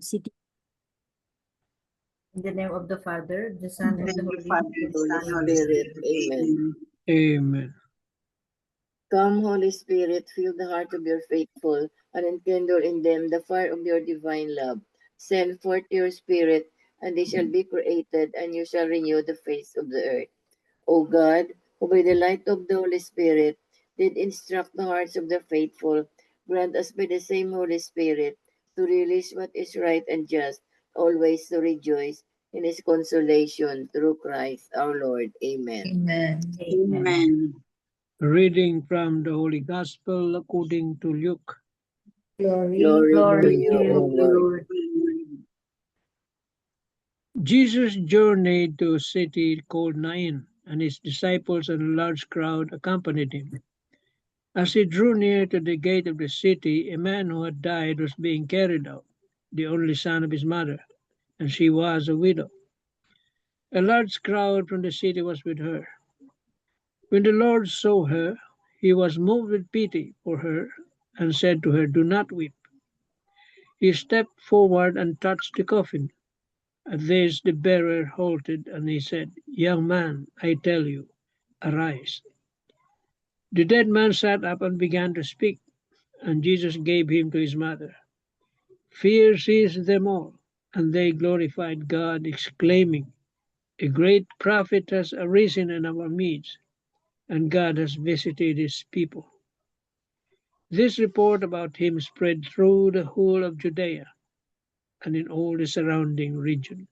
city. In the name of the Father, the Son, and the Holy Spirit. Amen. Amen. Come, Holy Spirit, fill the heart of your faithful, and enkindle in them the fire of your divine love. Send forth your Spirit, and they shall be created, and you shall renew the face of the earth. O God, who by the light of the Holy Spirit did instruct the hearts of the faithful, grant us by the same Holy Spirit to realize what is right and just, always to rejoice in his consolation through Christ our Lord. Amen. Amen. Amen. Reading from the Holy Gospel according to Luke. Glory Glory to you, O Lord. Jesus journeyed to a city called Nain, and his disciples and a large crowd accompanied him. As he drew near to the gate of the city, a man who had died was being carried out, the only son of his mother, and she was a widow. A large crowd from the city was with her. When the Lord saw her, he was moved with pity for her and said to her, "Do not weep." He stepped forward and touched the coffin. At this the bearer halted, and he said, "Young man, I tell you, arise." The dead man sat up and began to speak, and Jesus gave him to his mother. Fear seized them all, and they glorified God, exclaiming, "A great prophet has arisen in our midst, and God has visited his people." This report about him spread through the whole of Judea and in all the surrounding region.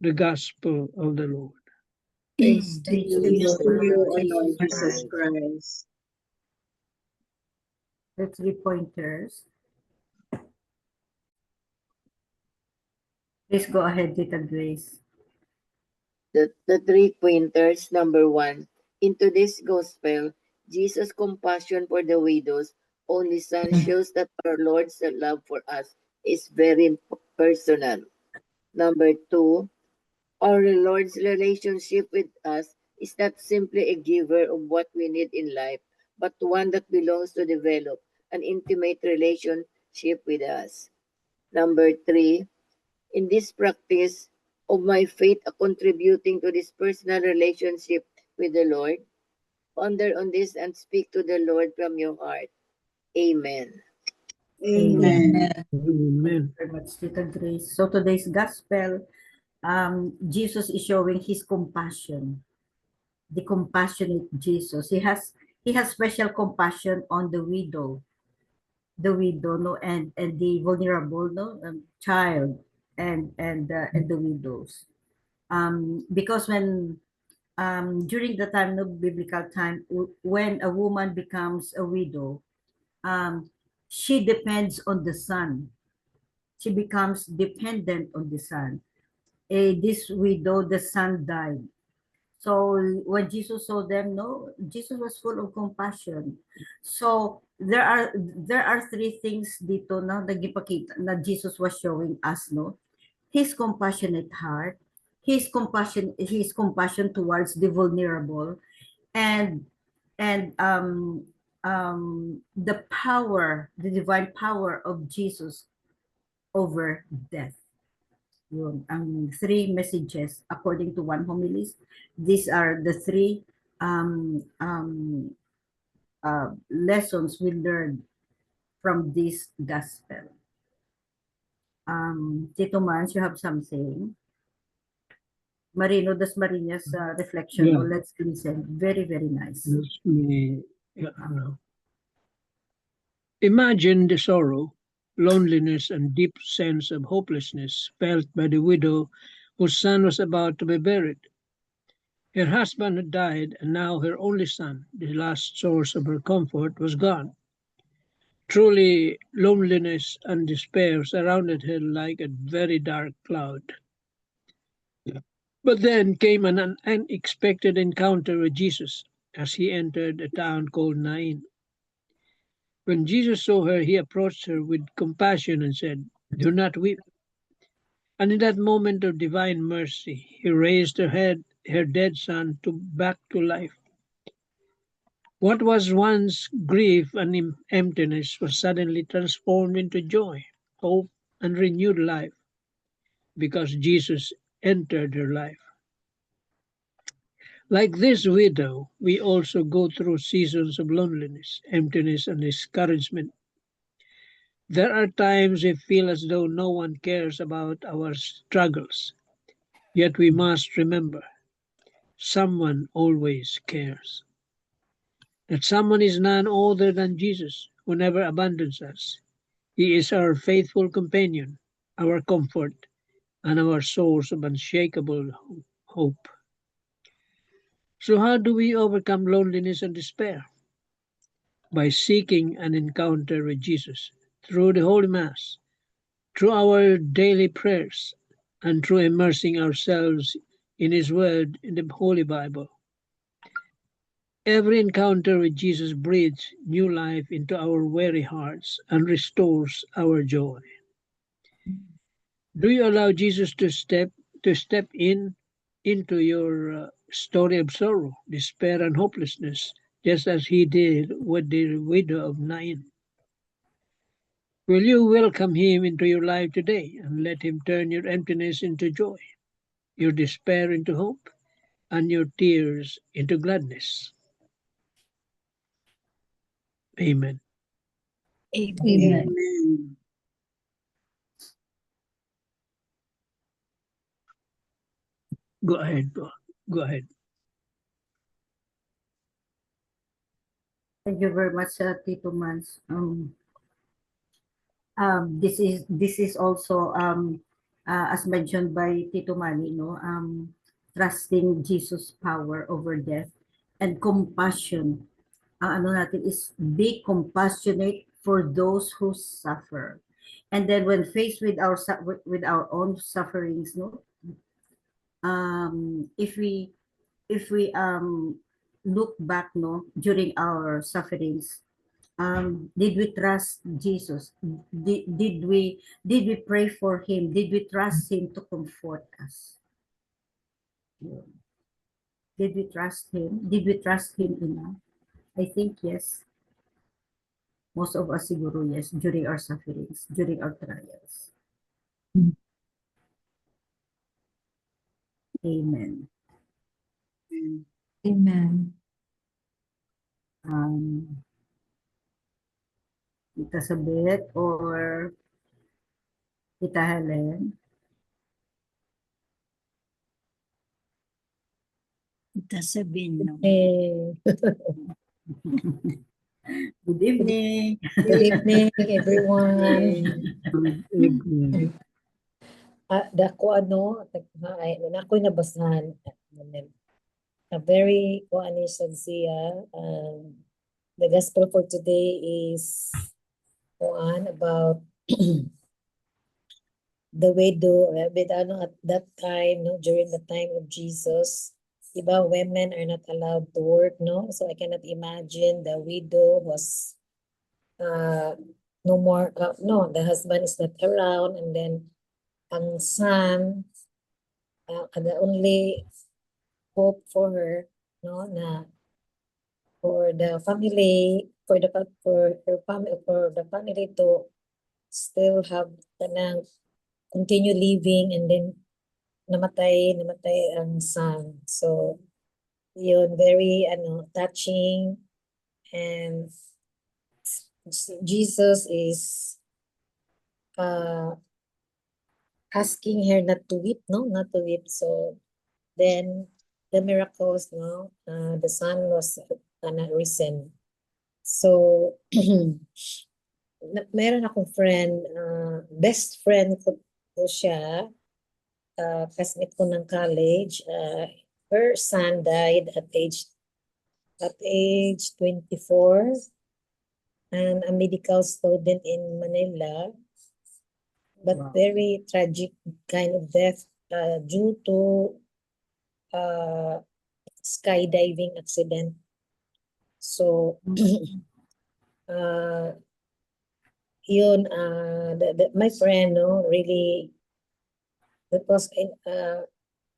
The Gospel of the Lord. Praise to Praise you, to you, Lord Lord Jesus Jesus Christ. The 3 pointers. Please go ahead, Tita Grace. The 3 pointers. Number 1. Into this gospel, Jesus' compassion for the widow's only son shows that our Lord's love for us is very personal. Number 2. Our Lord's relationship with us is not simply a giver of what we need in life, but one that belongs to develop an intimate relationship with us. Number 3. In this practice of my faith, contributing to this personal relationship with the Lord, ponder on this and speak to the Lord from your heart. Amen. Amen. Thank you very much, Tita Grace. So today's gospel, Jesus is showing his compassion, the compassionate Jesus. He has special compassion on the widow, no, and the vulnerable, no, child, and the widows. Because when during the time, no, biblical time, when a woman becomes a widow, she depends on the son. She becomes dependent on the son. This widow, the son died. So when Jesus saw them, no, Jesus was full of compassion. So there are 3 things dito na nagipakita na Jesus was showing us, no. His compassionate heart, his compassion towards the vulnerable, and the power, the divine power of Jesus over death. Yun, ang 3 messages according to one homilies. These are the 3 lessons we learned from this gospel. Tito Mans, you have something? Marino Das Marinas reflection. Yeah. Oh, let's listen. Very, very nice. Imagine the sorrow, loneliness, and deep sense of hopelessness felt by the widow whose son was about to be buried. Her husband had died, and now her only son, the last source of her comfort, was gone. Truly, loneliness and despair surrounded her like a very dark cloud. But then came an unexpected encounter with Jesus as he entered a town called Nain. When Jesus saw her, he approached her with compassion and said, "Do not weep." And in that moment of divine mercy, he raised her dead son back to life. What was once grief and emptiness was suddenly transformed into joy, hope, and renewed life because Jesus entered her life. Like this widow, we also go through seasons of loneliness, emptiness, and discouragement. There are times we feel as though no one cares about our struggles, yet we must remember someone always cares. That someone is none other than Jesus, who never abandons us. He is our faithful companion, our comfort, and our source of unshakable hope. So, how do we overcome loneliness and despair? By seeking an encounter with Jesus through the Holy Mass, through our daily prayers, and through immersing ourselves in His Word in the Holy Bible. Every encounter with Jesus breathes new life into our weary hearts and restores our joy. Do you allow Jesus to step in into your story of sorrow, despair, and hopelessness, just as He did with the widow of Nain? Will you welcome Him into your life today and let Him turn your emptiness into joy, your despair into hope, and your tears into gladness? Amen. Amen. Go ahead. Go ahead. Thank you very much, Tito Mans. This is also as mentioned by Tito Manny, trusting Jesus' power over death and compassion. Ang ano natin is be compassionate for those who suffer. And then when faced with our own sufferings, if we look back during our sufferings, did we trust Jesus? Did we pray for him? Did we trust him to comfort us? Did we trust him? Did we trust him enough? I think yes. Most of us siguro yes, during our sufferings, during our trials. Amen. Amen. Tita Sabet or Tita Helen? Ita sabihin, no? Good evening. Good evening, everyone. Dako ay ako'y nabasahan a very siya. The gospel for today is about the widow. But at that time, during the time of Jesus, iba women are not allowed to work, so I cannot imagine the widow was no more, the husband is not around, and then ang son, the only hope for her, na for the family, for the family to still have continue living, and then namatay ang son. So yun, very touching, and Jesus is asking her not to weep, not to weep. So then the miracles, the son was risen. So meron akong friend, best friend ko siya, classmate ko ng college. Her son died at age 24, and a medical student in Manila, but Wow. very tragic kind of death due to skydiving accident. So yun, my friend, really, that was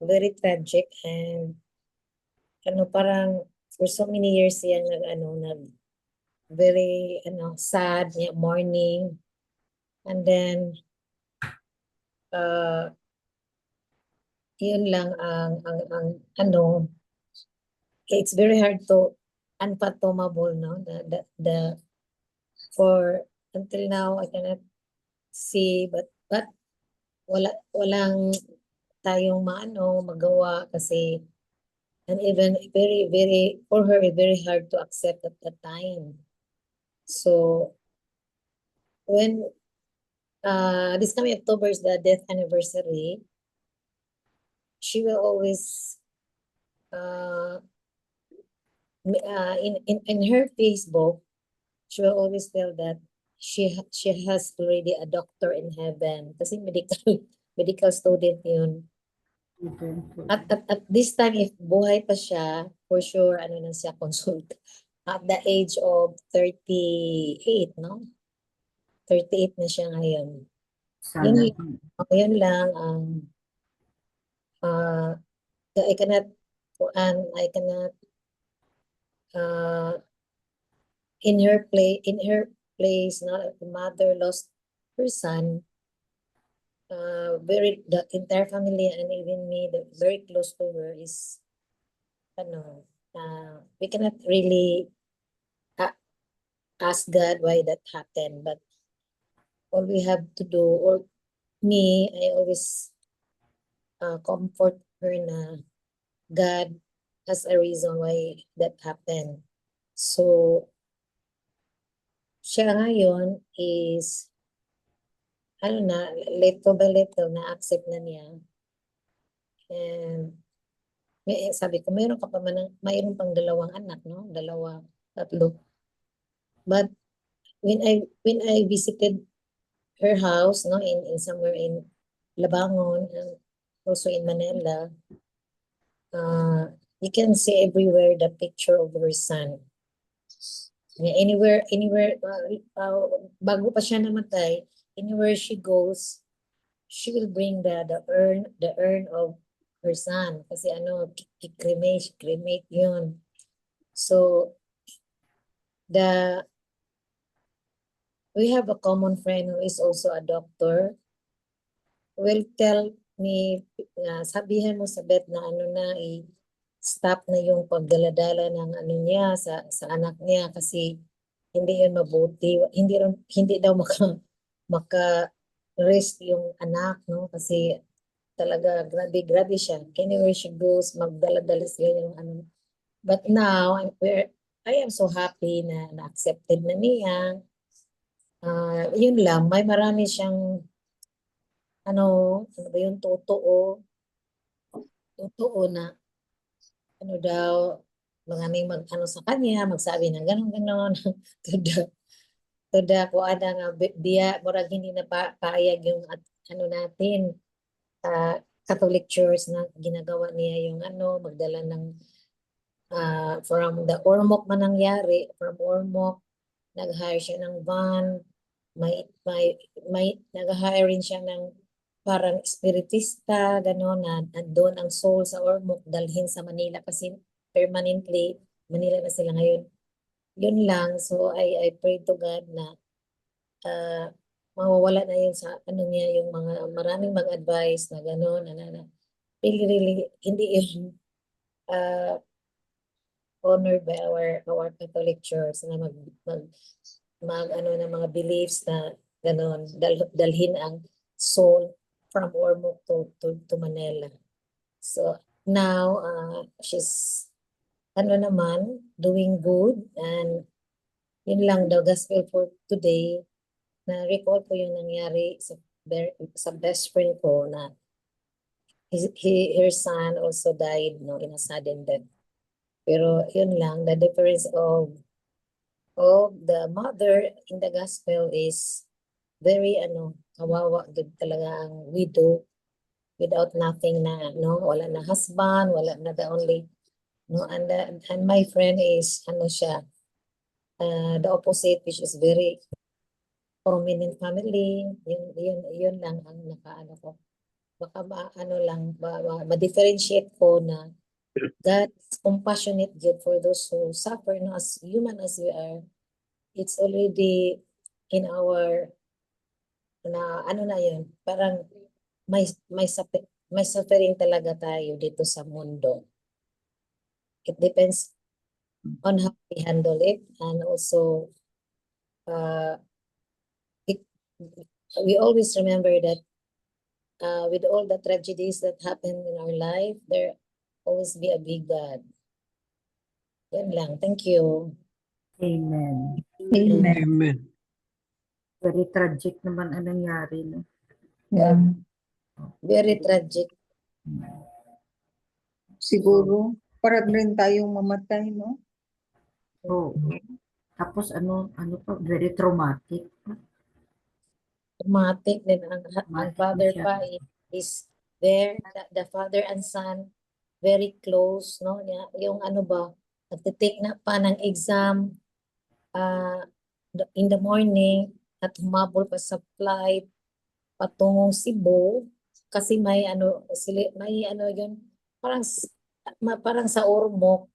very tragic, and parang for so many years siya nag very sad niya, mourning. And then yun lang ang it's very hard to unfathomable, no? The for until now I cannot see, but walang tayong magawa kasi, and even very for her very hard to accept at that time. So when this coming October is the death anniversary, she will always in her Facebook, she will always tell that she has already a doctor in heaven kasi medical student yun. At this time, if buhay pa siya, for sure na siya consult at the age of 38, no? 38 na siya ngayon. Sana. Yun lang I cannot in her place, no, the mother lost her son, the entire family and even me, very close to her is we cannot really ask God why that happened, but all we have to do, or me, I always comfort her na God has a reason why that happened. So siya ngayon is little by little na-accept na niya. And sabi ko, mayroon pang dalawang anak, no? Tatlo. But when I visited her house, no, in somewhere in Labangon and also in Manila, you can see everywhere the picture of her son. Anywhere, bago pa siya namatay, anywhere she goes, she will bring the urn of her son. Kasi cremate yun. So, we have a common friend who is also a doctor, will tell me, sabihan mo sa vet na stop na yung pagdaladala ng niya sa anak niya kasi hindi yun mabuti. Hindi daw maka rest yung anak, no? Kasi talaga grabe siya. Anywhere she goes, magdala-dala siya yung But now, I am so happy na na-accepted na niya. Yun lang, may marami siyang ano ba yung totoo na daw, mga may sa kanya, magsabi ng ganon Toda ko ada nga biya, murag hindi na paayag yung natin, Catholic Church na ginagawa niya yung magdala ng from the Ormoc man nangyari, from Ormoc, nag-hire siya ng van, may nag-hire rin siya ng parang spiritista, gano'n, na doon ang soul sa Ormoc, dalhin sa Manila kasi permanently, Manila na sila ngayon. Yun lang, so I pray to God na mawawala na yun sa niya, yung maraming mga advice na gano'n, really, hindi yun honored by our Catholic Church na ng mga beliefs na gano'n, dalhin ang soul from Ormoc to Manila. So now she's doing good, and yun lang the gospel for today. Na recall ko yung nangyari sa best friend ko na her son also died, no, in a sudden death. Pero yun lang, the difference of the mother in the gospel is very kawawa talaga ang widow without nothing na, no, wala na husband, wala na the only, no, and my friend is siya the opposite, which is very prominent family. Yun lang ang ko. Baka ma-differentiate ko na God is compassionate God for those who suffer, no, as human as we are. It's already in our, na ano na yun, parang may suffering talaga tayo dito sa mundo. It depends on how we handle it, and also it, we always remember that with all the tragedies that happen in our life, there always be a big God. Yan lang. Thank you. Amen. Amen. Amen. Very tragic naman ang nangyari, no? Yeah. Very tragic. Siguro, parang rin tayong mamatay, no? Oo. Tapos ano pa, very traumatic. Traumatic din ang Traumatic father siya. pa is there, the father and son very close, no? Yung ano ba, nagtitake na pa ng exam in the morning at humabol pa sa flight patungong Cebu kasi may ano yun parang parang sa Ormoc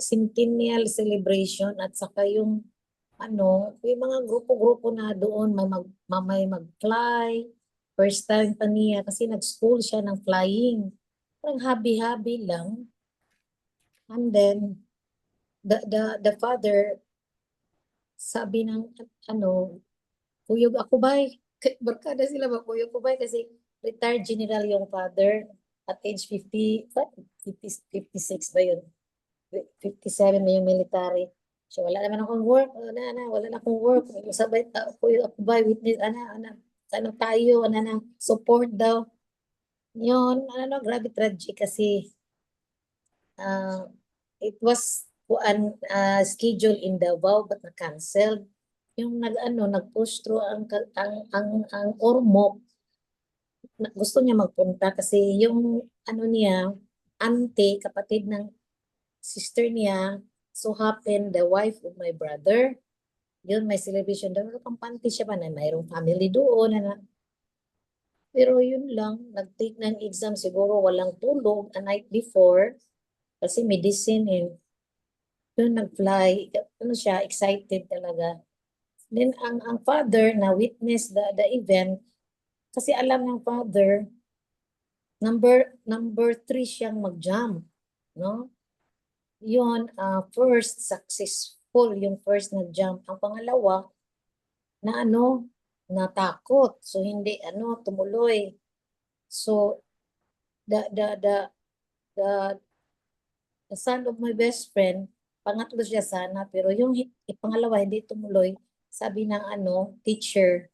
centennial celebration at saka yung ano, yung mga grupo-grupo na doon may mag-fly. First time pa niya kasi nag-school siya ng flying. Parang habi-habi lang. And then the father sabi ng ano, Kuyog ako bay. Barkada sila ba Kuyog ko bay kasi retired general yung father at age 50, 56 ba yun? 57 na yung military. So wala naman akong work, wala na akong work. Sabay Kuyog ako bay witness ano tayo, support daw. Yun, grabe tragic kasi it was scheduled in Davao but na-canceled. Yung nag-push through ang Ormoc, gusto niya magpunta kasi yung niya, kapatid ng sister niya, so happened the wife of my brother. Yun, may celebration daw. Kampante siya ba na mayroong family doon. Pero yun lang, nag-take ng exam, siguro walang tulog a night before kasi medicine yun, nag-fly. Siya, excited talaga. Then ang father na witness the event, kasi alam ng father, number 3 siyang mag-jump, no? Yun, first successful yung first nag-jump. Ang pangalawa, natakot. So hindi tumuloy. So the son of my best friend, pangatlo siya sana, pero yung pangalawa hindi tumuloy. Sabi ng teacher,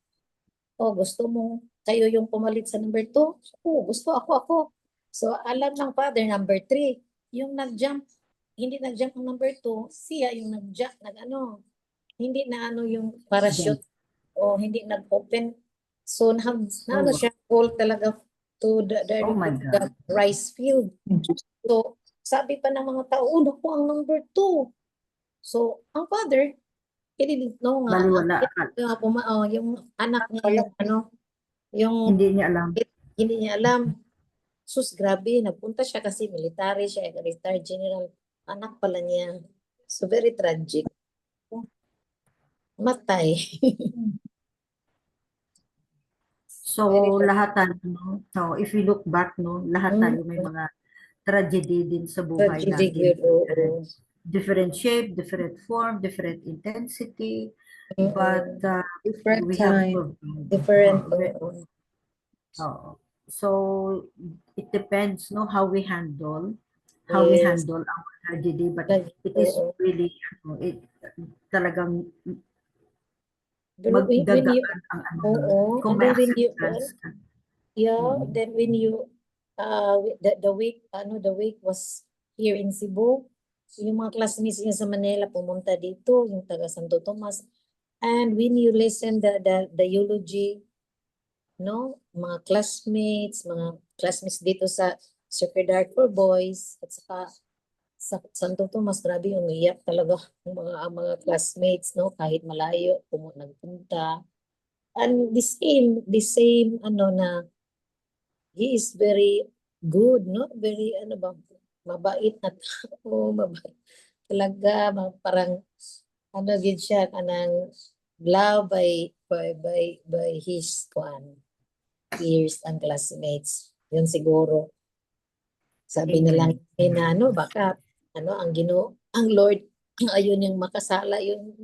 gusto mo kayo yung pumalit sa number 2? Gusto ako. So alam ng father, number 3, yung nag-jump, hindi nag-jump ang number 2, siya yung nag-jump, hindi na yung parachute o hindi nag-open. So siya fall talaga to the Oh my God. rice field. So sabi pa ng mga tao, naku ang number 2. So ang father, he didn't know nga. Baliwala. Yung anak niya, yung Hindi niya alam. hindi niya alam. Sus, grabe, nagpunta siya kasi military siya, retired general. Anak pala niya. So, very tragic. Matay. So, Very lahat tayo, no? So, if we look back, no, lahat tayo may mga tragedy din sa buhay tragic natin. yun, oo. Different shape, different form, different intensity. Mm-mm. But Different we have time. to, Different. so it depends, no, how we handle Yes. our tragedy. But Like, it is oo. really, talagang Pero when you, magdagaan ang oo, kung and may then when you, acceptance ka. then when you, the week was here in Cebu. So yung mga classmates niya sa Manila pumunta dito, yung taga Santo Tomas. And when you listen the eulogy, no, mga classmates dito sa Sacred Heart for Boys at saka sa Santo Tomas, grabe umiyak talaga ang mga classmates, no, kahit malayo nagpunta. And the same na he is very good, no, very mabait na tao, mabait talaga, parang ano gid siya kanang love by his peers and classmates. Yun siguro. Sabi na lang na ano, baka ano ang Lord ayun yung makasala yung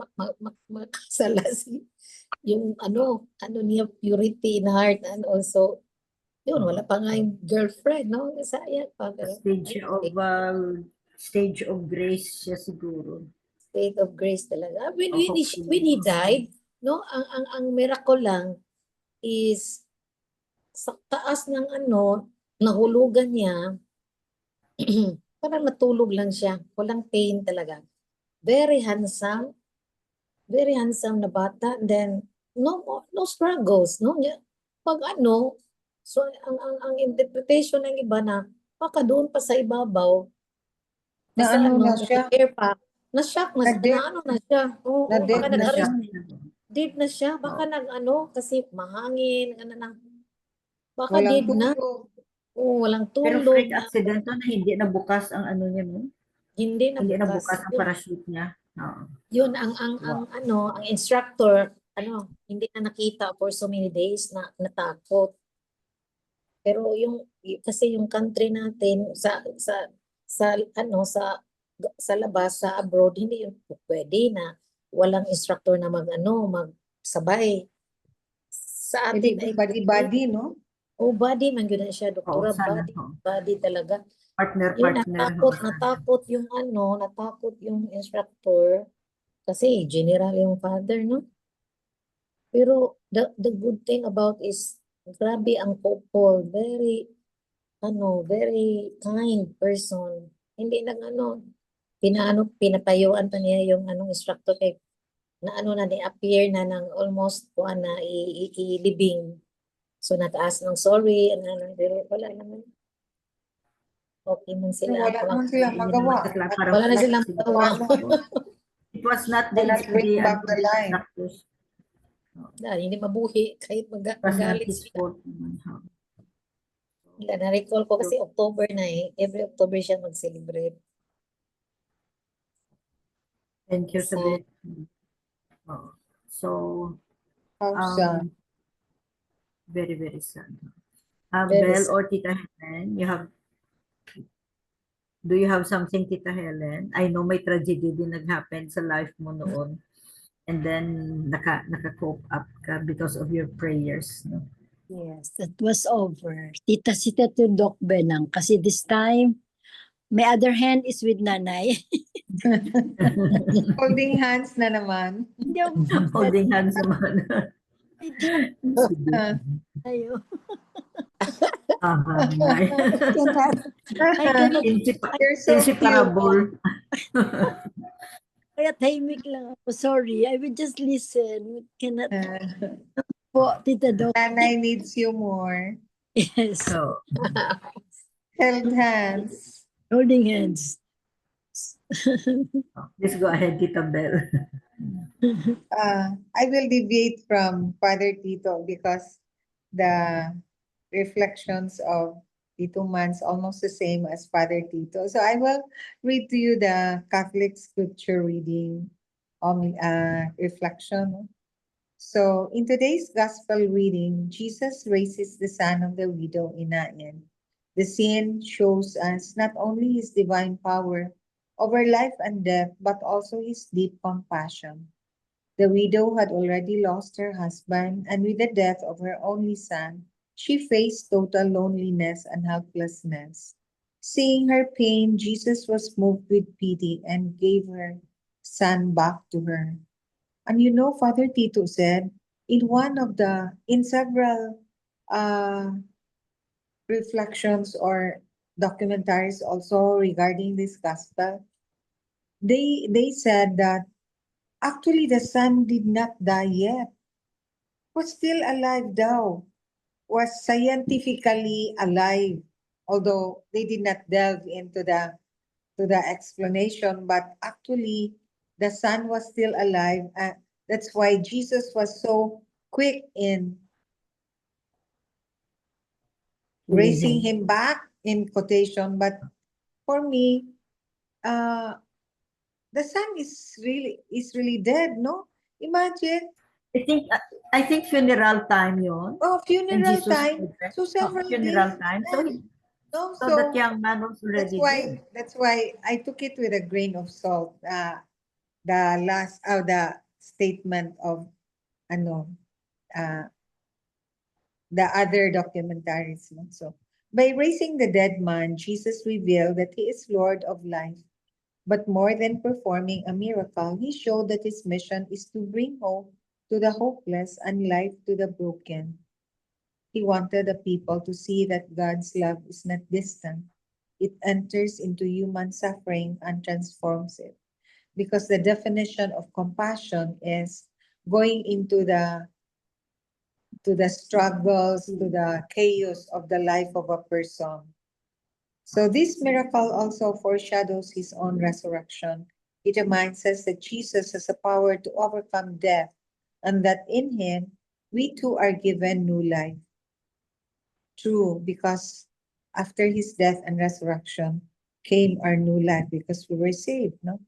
makasala yung ano niya purity in heart and also yun wala pa nga yung girlfriend no sayang pa pero Stage of grace siya siguro. state of grace talaga when Oh, when he died no ang miracle lang is sa taas ng nahulugan niya parang natulog lang siya walang pain talaga very handsome na bata then no struggles no pag so ang interpretation ng iba na baka doon pa sa ibabaw Na sa ano na siya? air pack na-shock na Na-dead. na siya oo Na-dead baka na siya. dead na siya baka kasi mahangin baka Walang dead na tulog. walang Pero tulog freak accident to na hindi nabukas ang ano niya, no? hindi na Hindi bukas nabukas ang parachute niya. Oo. yun ang instructor hindi na nakita for so many days na natakot pero kasi yung country natin sa labas sa abroad hindi yun pwede na walang instructor na magsabay sa Hindi atin ay body-body, no? body man yun na siya doktora sana, body talaga Partner. yun natakot yung instructor kasi general yung father no pero the good thing about is grabe ang couple very kind person hindi lang pinapayuan pa niya yung instructor kay na ni-appear na ng almost na i-libing so nataas ng sorry pero wala naman okay man sila Wala naman sila magawa. wala na silang magawa It was not Cannot bring back the line. instructors. hindi mabuhi kahit It was not magalit his sila fault. na-recall ko kasi October na every October siya mag-celebrate Thank you sa Sad. So, How sad. very, very sad. Very Belle sad. or Tita Helen, do you have something, Tita Helen? I know may tragedy din nag-happen sa life mo noon. And then, naka-cope up ka because of your prayers. No? Yes, that was over. Si Tito Doc Benang. Kasi this time, my other hand is with nanay. Holding hands na naman. Hindi ako Holding hands naman. tayo. Ay. I cannot, You're so cute. Inseparable. kaya tahimik lang ako. Sorry, I will just listen. Cannot po, Tita Doc. Nanay needs you more. Yes, So, Held hands. holding hands. please go ahead, Tita Belle. I will deviate from Father Tito because the reflections of Tito Man's almost the same as Father Tito. So I will read to you the Catholic scripture reading reflection. So in today's gospel reading, Jesus raises the son of the widow in Nain. The scene shows us not only his divine power over life and death, but also his deep compassion. The widow had already lost her husband, and with the death of her only son, she faced total loneliness and helplessness. Seeing her pain, Jesus was moved with pity and gave her son back to her. And Father Tito said, in several reflections or documentaries also regarding this gospel, they said that actually the son did not die yet, was still alive daw, was scientifically alive, although they did not delve into the explanation, but actually the son was still alive. That's why Jesus was so quick in raising him back, in quotation, but for me, the son is really dead, no? Imagine, I think funeral time yun. oh, When funeral Jesus time. died, So several days. funeral time. So, No, so that young man was that's already why dead. I took it with a grain of salt. The statement of ano uh, the other documentaries. No? So by raising the dead man, Jesus revealed that he is Lord of life. But more than performing a miracle, he showed that his mission is to bring hope to the hopeless and life to the broken. He wanted the people to see that God's love is not distant. It enters into human suffering and transforms it. Because the definition of compassion is going into the struggles, to the chaos of the life of a person. So this miracle also foreshadows his own resurrection. It reminds us that Jesus has the power to overcome death and that in him we too are given new life. True, because after his death and resurrection came our new life because we were saved, no?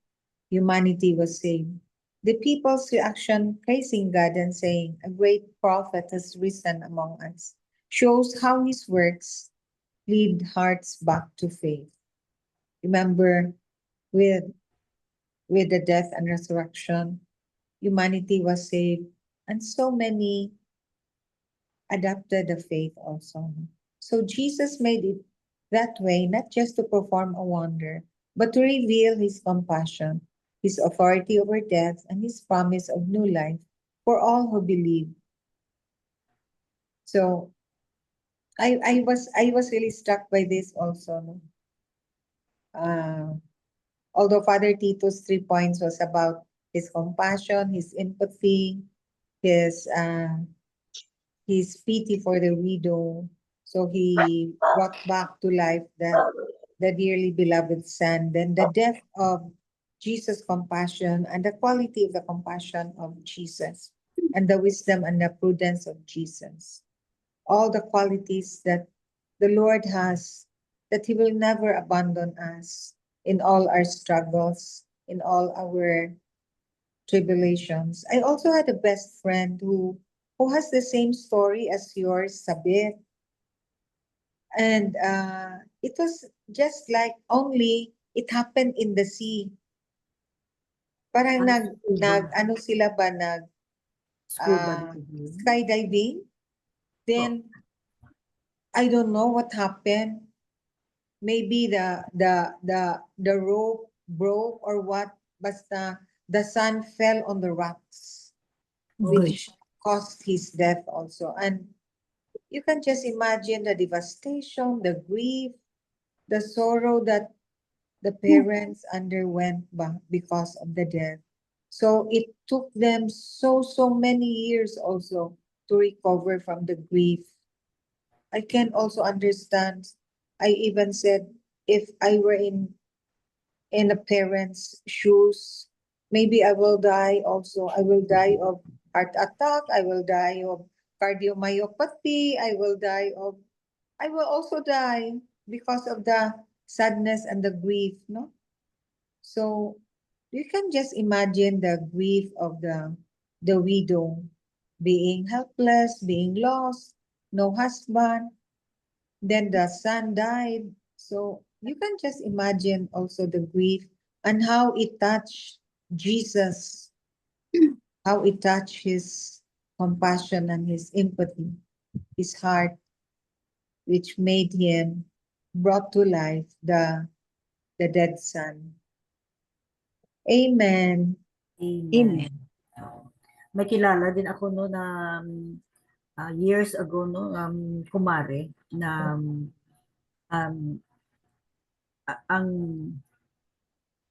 Humanity was saved. The people's reaction praising God and saying, a great prophet has risen among us, shows how his works lead hearts back to faith. Remember, with with the death and resurrection, humanity was saved, and so many adopted the faith also. So Jesus made it that way, not just to perform a wonder, but to reveal his compassion, his authority over death, and his promise of new life for all who believe. So I was really struck by this also. No? Although Father Tito's 3 points was about his compassion, his empathy, his pity for the widow. So he brought back to life the dearly beloved son. Then the depth of Jesus' compassion and the quality of the compassion of Jesus and the wisdom and the prudence of Jesus. All the qualities that the Lord has, that he will never abandon us in all our struggles, in all our tribulations. I also had a best friend who has the same story as yours, Sabit. And it was just like only it happened in the sea. Parang ano sila ba, Scuba diving. skydiving. Then, I don't know what happened. Maybe the rope broke or what, basta the sun fell on the rocks, which caused his death also. And you can just imagine the devastation, the grief, the sorrow that the parents underwent because of the death. So it took them so many years also to recover from the grief. I can also understand. I even said, if I were in a parent's shoes, maybe I will die also. I will die of heart attack. I will die of cardiomyopathy. I will also die because of the sadness and the grief, no? So you can just imagine the grief of the widow being helpless, being lost, no husband, then the son died. So you can just imagine also the grief and how it touched Jesus, how it touched his compassion and his empathy, his heart, which made him brought to life the dead son. Amen. Amen. May kilala din ako no na years ago no kumare na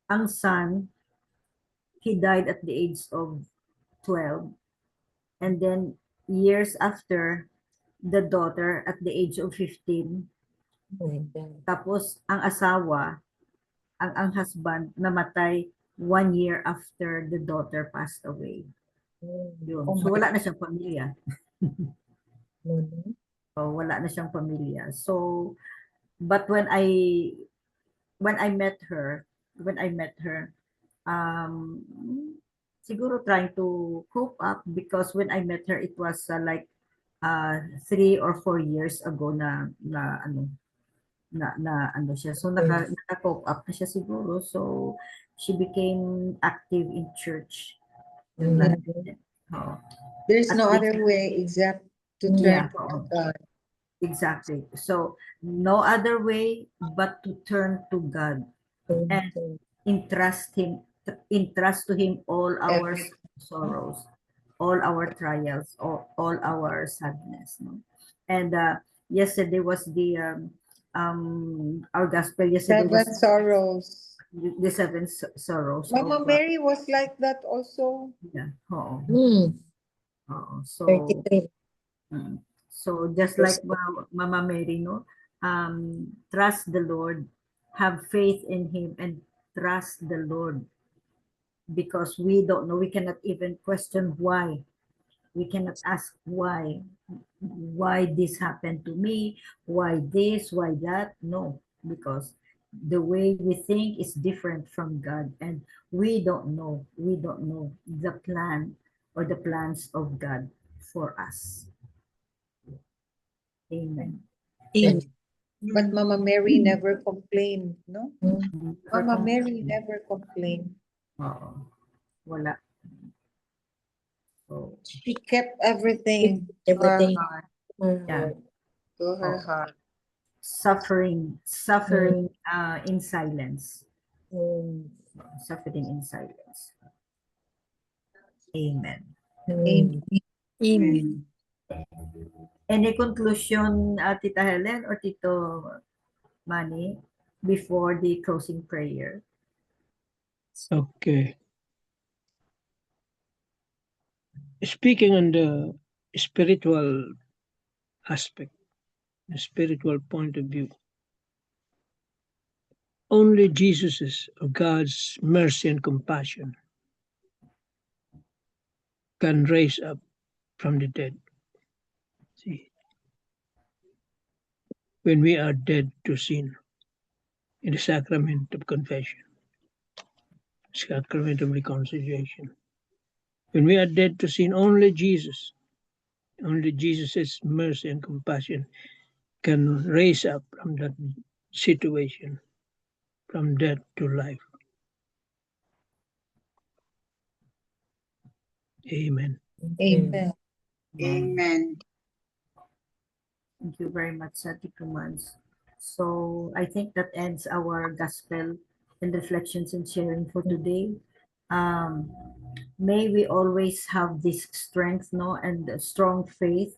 ang son, he died at the age of 12, and then years after, the daughter at the age of 15. Oh my God. Tapos ang asawa, ang husband namatay 1 year after the daughter passed away. Yun. Oh So my wala na siyang pamilya. No. So, wala na siyang pamilya. So, but when I met her, siguro trying to cope up, because when I met her, it was like 3 or 4 years ago na ano siya. So naka-cope up na siya siguro. So she became active in church. Yung Mhm. Oo. There's At no least- other way except to Yeah, turn to oo. God. Exactly. So no other way but to turn to God and entrust to him all our sorrows, all our trials, all our sadness, no? And yesterday was our gospel yesterday was Seven sorrows. the seven sorrows Mama of Mary was like that also. yeah, oo, Mm, oo. So 33. mm. So just like Mama Mary, no, trust the Lord, have faith in Him, and trust the Lord, because we don't know. We cannot even question why. We cannot ask why. Why this happened to me? Why this? Why that? No, because the way we think is different from God, and we don't know. We don't know the plan or the plans of God for us. Amen. But Mama Mary never complained, no? Mm, Mama Mary never complained. Oo. Wala. So, She kept everything to her Everything. heart. yeah. To her Oh. heart. Suffering in silence. Mm, Suffering in silence. Amen. mm. Amen. Any conclusion, Tita Helen or Tito Manny, before the closing prayer? Okay. Speaking on the spiritual aspect, the spiritual point of view, only Jesus of God's mercy and compassion can raise up from the dead. See, when we are dead to sin in the sacrament of confession, sacrament of reconciliation, when we are dead to sin, only Jesus' mercy and compassion can raise up from that situation, from death to life. Amen. Amen. Amen. Thank you very much, Tito Mans. So I think that ends our gospel and reflections and sharing for today. May we always have this strength, no, and strong faith,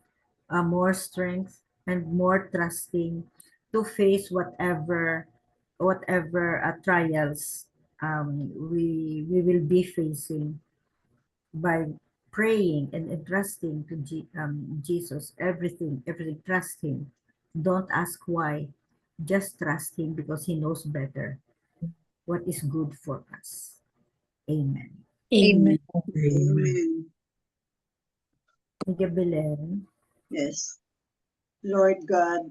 more strength and more trusting to face whatever trials we will be facing, by praying and entrusting to Jesus everything. Trust Him. Don't ask why. Just trust Him, because He knows better what is good for us. Amen. Amen. Amen. Thank you, Belen. Yes. Lord God,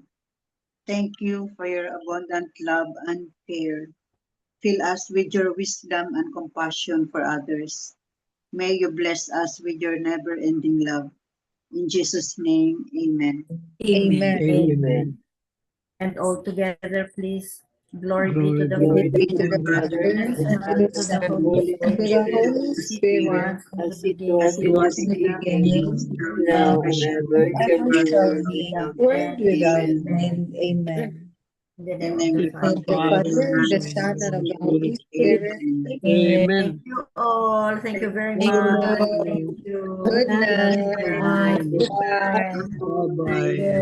thank you for your abundant love and care. Fill us with your wisdom and compassion for others. May you bless us with your never-ending love. In Jesus' name, amen. Amen. Amen. And all together, please. Glory be to Glory the be Be Father, to the Father, Father, and and to the to the Son, Holy and to the Spirit, Holy as it Spirit, was in the as it was beginning, in the in the beginning, beginning, now, now and ever, shall ever be shall world be, without world end. without Amen. end. Amen. in the In name the of name the of the Thank Father. you, Father, Father, the and Son, and of the of Holy the Spirit. Spirit. Amen. Amen. Thank you all. Thank you very Thank much. you. Thank you. Good Good night. night. Bye. Bye bye.